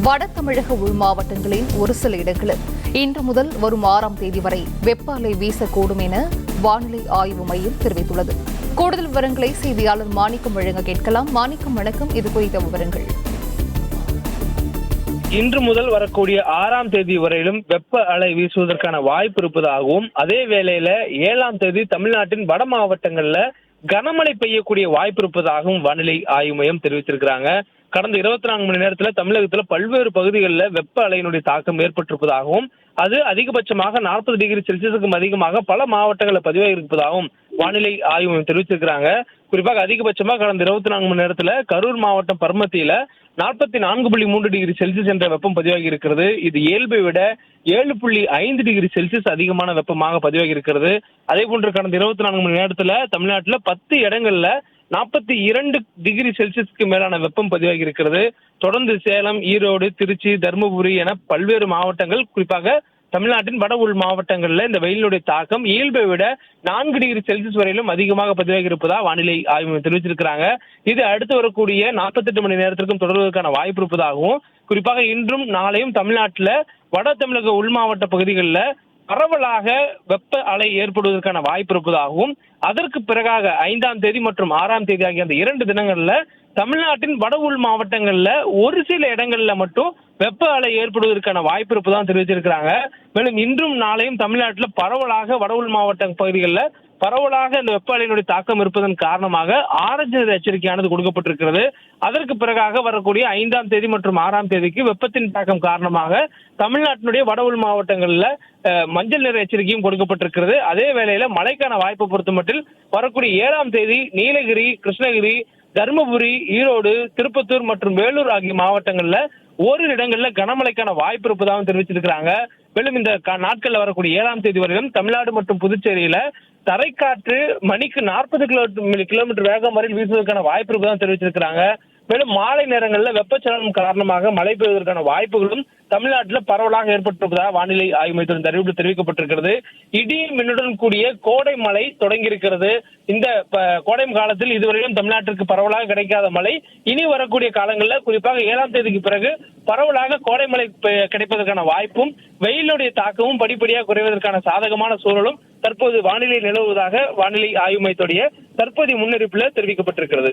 வட தமிழக உள் மாவட்டங்களின் ஒரு சில இடங்களில் இன்று முதல் வரும் 6ஆம் தேதி வரை வெப்ப அலை வீசக்கூடும் என வானிலை ஆய்வு மையம் தெரிவித்துள்ளது. கூடுதல் விவரங்களை செய்தியாளர் மாணிக்கம் வழங்க கேட்கலாம். மாணிக்கம், வணக்கம். இது குறித்த விவரங்கள். இன்று முதல் வரக்கூடிய 6ஆம் தேதி வரையிலும் வெப்ப அலை வீசுவதற்கான வாய்ப்பு இருப்பதாகவும், அதே வேளையில 7ஆம் தேதி தமிழ்நாட்டின் வட மாவட்டங்கள்ல கனமழை பெய்யக்கூடிய வாய்ப்பு இருப்பதாகவும் வானிலை ஆய்வு மையம் தெரிவித்திருக்கிறாங்க. கடந்த 24 மணி நேரத்துல தமிழகத்துல பல்வேறு பகுதிகளில் வெப்ப அலையினுடைய தாக்கம் ஏற்பட்டிருப்பதாகவும், அது அதிகபட்சமாக 40 டிகிரி செல்சியஸுக்கும் அதிகமாக பல மாவட்டங்களில் பதிவாகி இருப்பதாகவும் வானிலை ஆய்வு மையம் தெரிவித்திருக்கிறாங்க. குறிப்பாக அதிகபட்சமாக கடந்த 24 மணி நேரத்துல கரூர் மாவட்டம் பர்மத்தியில 44.3 டிகிரி செல்சியஸ் என்ற வெப்பம் பதிவாகி இருக்கிறது. இது இயல்பை விட 7.5 டிகிரி செல்சியஸ் அதிகமான வெப்பமாக பதிவாகி இருக்கிறது. அதே போன்று கடந்த 24 மணி நேரத்துல தமிழ்நாட்டுல 10 இடங்கள்ல 42 டிகிரி செல்சியஸ்க்கு மேலான வெப்பம் பதிவாகி இருக்கிறது. தொடர்ந்து சேலம், ஈரோடு, திருச்சி, தருமபுரி என பல்வேறு மாவட்டங்கள், குறிப்பாக தமிழ்நாட்டின் வட உள் மாவட்டங்கள்ல இந்த வெயிலுடைய தாக்கம் இயல்பை விட 4 டிகிரி செல்சியஸ் வரையிலும் அதிகமாக பதிவாகி இருப்பதா வானிலை ஆய்வு தெரிவிச்சிருக்கிறாங்க. இது அடுத்து வரக்கூடிய 48 மணி நேரத்திற்கும் தொடர்வதற்கான வாய்ப்பு இருப்பதாகவும், குறிப்பாக இன்றும் நாளையும் தமிழ்நாட்டில் வட தமிழக உள் மாவட்ட பகுதிகளில் பரவலாக வெப்ப அலை ஏற்படுவதற்கான வாய்ப்பு இருப்பதாகவும், அதற்கு பிறகாக 5ஆம் தேதி மற்றும் 6ஆம் தேதி ஆகிய அந்த 2 தினங்கள்ல தமிழ்நாட்டின் வட உள் மாவட்டங்கள்ல ஒரு சில இடங்கள்ல மட்டும் வெப்ப அலை ஏற்படுவதற்கான வாய்ப்பு இருப்பதாக தெரிவிச்சிருக்கிறாங்க. மேலும் இன்றும் நாளையும் தமிழ்நாட்டில் பரவலாக வட உள் மாவட்ட பகுதிகளில் பரவலாக இந்த வெப்ப அலையினுடைய தாக்கம் இருப்பதன் காரணமாக ஆரஞ்சு நிற எச்சரிக்கையானது கொடுக்கப்பட்டிருக்கிறது. அதற்கு பிறகாக வரக்கூடிய 5ஆம் தேதி மற்றும் 6ஆம் தேதிக்கு வெப்பத்தின் தாக்கம் காரணமாக தமிழ்நாட்டினுடைய வட உள் மாவட்டங்களில் மஞ்சள் நிற எச்சரிக்கையும் கொடுக்கப்பட்டிருக்கிறது. அதே வேளையில மழைக்கான வாய்ப்பு பொறுத்தமட்டில் வரக்கூடிய 7ஆம் தேதி நீலகிரி, கிருஷ்ணகிரி, தருமபுரி, ஈரோடு, திருப்பத்தூர் மற்றும் வேலூர் ஆகிய மாவட்டங்கள்ல ஓரிரு இடங்கள்ல கனமழைக்கான வாய்ப்பு இருப்பதாகவும் தெரிவிச்சிருக்கிறாங்க. மேலும் இந்த நாட்கள்ல வரக்கூடிய 7ஆம் தேதி வரையிலும் தமிழ்நாடு மற்றும் புதுச்சேரியில தரைக்காற்று மணிக்கு 40 கிலோமீட்டர் வேகம் வரையில் வீசுவதற்கான வாய்ப்பு இருப்பதாக தெரிவிச்சிருக்கிறாங்க. மேலும் மாலை நேரங்களில் வெப்பச்சலனம் காரணமாக மழை பெய்வதற்கான வாய்ப்புகளும் தமிழ்நாட்டில் பரவலாக ஏற்பட்டிருப்பதாக வானிலை ஆய்வு மையத்தின் அறிவிப்பில் தெரிவிக்கப்பட்டிருக்கிறது. இடி மின்னுடன் கூடிய கோடை மழை தொடங்கி இருக்கிறது. இந்த கோடை காலத்தில் இதுவரையிலும் தமிழ்நாட்டிற்கு பரவலாக கிடைக்காத மழை இனி வரக்கூடிய காலங்களில், குறிப்பாக 7ஆம் தேதிக்கு பிறகு பரவலாக கோடை மழை கிடைப்பதற்கான வாய்ப்பும் வெயிலுடைய தாக்கமும் படிப்படியாக குறைவதற்கான சாதகமான சூழலும் தற்போது வானிலை நிலவுவதாக வானிலை ஆய்வு மையத்துடைய தற்போதைய முன்னறிவிப்பில் தெரிவிக்கப்பட்டிருக்கிறது.